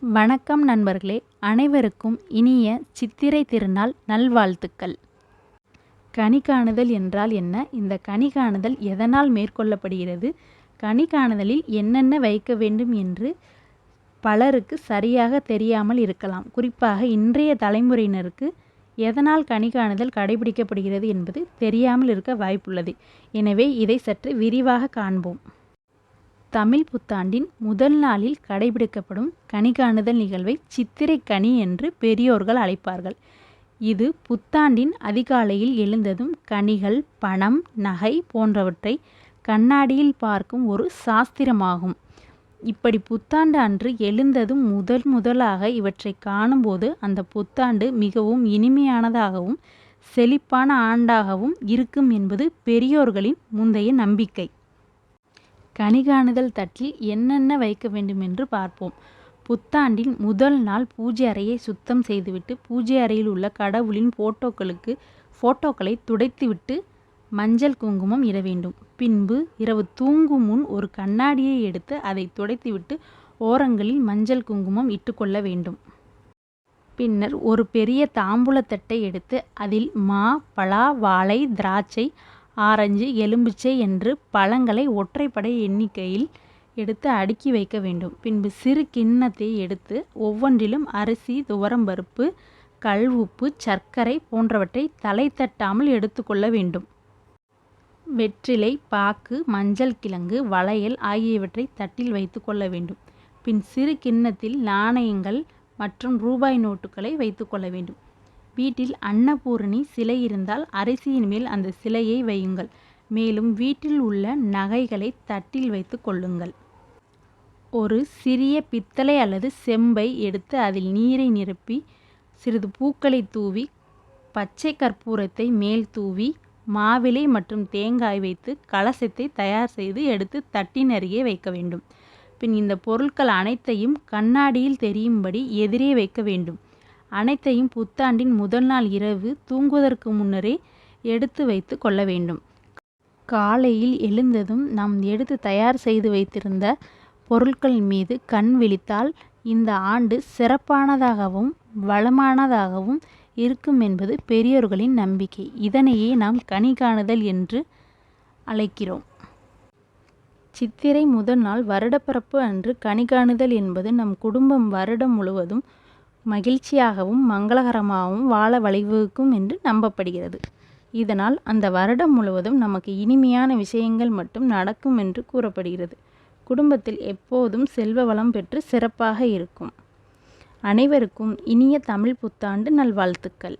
வணக்கம் நண்பர்களே, அனைவருக்கும் இனிய சித்திரை திருநாள் நல்வாழ்த்துக்கள். கனி காணுதல் என்றால் என்ன? இந்த கனி காணுதல் எதனால் மேற்கொள்ளப்படுகிறது? கனி காணுதலில் என்னென்ன வைக்க வேண்டும் என்று பலருக்கு சரியாக தெரியாமல் இருக்கலாம். குறிப்பாக இன்றைய தலைமுறையினருக்கு எதனால் கனி காணுதல் கடைபிடிக்கப்படுகிறது என்பது தெரியாமல் இருக்க வாய்ப்புள்ளது. எனவே இதை சற்று விரிவாக காண்போம். தமிழ் புத்தாண்டின் முதல் நாளில் கடைபிடிக்கப்படும் கனி காணுதல் நிகழ்வை சித்திரை கனி என்று பெரியோர்கள் அழைப்பார்கள். இது புத்தாண்டின் அதிகாலையில் எழுந்ததும் கனிகள், பணம், நகை போன்றவற்றை கண்ணாடியில் பார்க்கும் ஒரு சாஸ்திரமாகும். இப்படி புத்தாண்டு அன்று எழுந்ததும் முதலாக இவற்றை காணும்போது அந்த புத்தாண்டு மிகவும் இனிமையானதாகவும் செழிப்பான ஆண்டாகவும் இருக்கும் என்பது பெரியோர்களின் முந்தைய நம்பிக்கை. கனி காணுதல் தட்டில் என்னென்ன வைக்க வேண்டும் என்று பார்ப்போம். புத்தாண்டின் முதல் நாள் பூஜை அறையை சுத்தம் செய்துவிட்டு பூஜை அறையில் உள்ள கடவுளின் போட்டோக்களை துடைத்துவிட்டு மஞ்சள் குங்குமம் இட வேண்டும். பின்பு இரவு தூங்கும் முன் ஒரு கண்ணாடியை எடுத்து அதை துடைத்துவிட்டு ஓரங்களில் மஞ்சள் குங்குமம் இட்டுக்கொள்ள வேண்டும். பின்னர் ஒரு பெரிய தாம்பூலத்தட்டை எடுத்து அதில் மா, பலா, வாழை, திராட்சை, ஆரஞ்சு, எலும்பிச்சை என்று பழங்களை ஒற்றைப்படை எண்ணிக்கையில் எடுத்து அடுக்கி வைக்க வேண்டும். பின்பு சிறு கிண்ணத்தை எடுத்து ஒவ்வொன்றிலும் அரிசி, துவரம்பருப்பு, கல் உப்பு, சர்க்கரை போன்றவற்றை தலை தட்டாமல் எடுத்துக்கொள்ள வேண்டும். வெற்றிலை, பாக்கு, மஞ்சள் கிழங்கு, வளையல் ஆகியவற்றை தட்டில் வைத்து கொள்ள வேண்டும். பின் சிறு கிண்ணத்தில் நாணயங்கள் மற்றும் ரூபாய் நோட்டுகளை வைத்து கொள்ள வேண்டும். வீட்டில் அன்னபூரணி சிலை இருந்தால் அரிசியின் மேல் அந்த சிலையை வையுங்கள். மேலும் வீட்டில் உள்ள நகைகளை தட்டில் வைத்து கொள்ளுங்கள். ஒரு சிறிய பித்தளை அல்லது செம்பை எடுத்து அதில் நீரை நிரப்பி சிறிது பூக்களை தூவி பச்சை கற்பூரத்தை மேல் தூவி மாவிலை மற்றும் தேங்காய் வைத்து கலசத்தை தயார் செய்து எடுத்து தட்டின் அருகே வைக்க வேண்டும். பின் இந்த பொருட்கள் அனைத்தையும் கண்ணாடியில் தெரியும்படி எதிரே வைக்க வேண்டும். அனைத்தையும் புத்தாண்டின் முதல் நாள் இரவு தூங்குவதற்கு முன்னரே எடுத்து வைத்து கொள்ள வேண்டும். காலையில் எழுந்ததும் நாம் எடுத்து தயார் செய்து வைத்திருந்த பொருட்கள் மீது கண் விழித்தால் இந்த ஆண்டு சிறப்பானதாகவும் வளமானதாகவும் இருக்கும் என்பது பெரியோர்களின் நம்பிக்கை. இதனையே நாம் கனி காணுதல் என்று அழைக்கிறோம். சித்திரை முதல் நாள் வருடப்பிறப்பு அன்று கனி காணுதல் என்பது நம் குடும்பம் வருடம் முழுவதும் மகிழ்ச்சியாகவும் மங்களகரமாகவும் வாழ வழிவகுக்கும் என்று நம்பப்படுகிறது. இதனால் அந்த வருடம் முழுவதும் நமக்கு இனிமையான விஷயங்கள் மட்டும் நடக்கும் என்று கூறப்படுகிறது. குடும்பத்தில் எப்போதும் செல்வ வளம் பெற்று சிறப்பாக இருக்கும். அனைவருக்கும் இனிய தமிழ் புத்தாண்டு நல்வாழ்த்துக்கள்.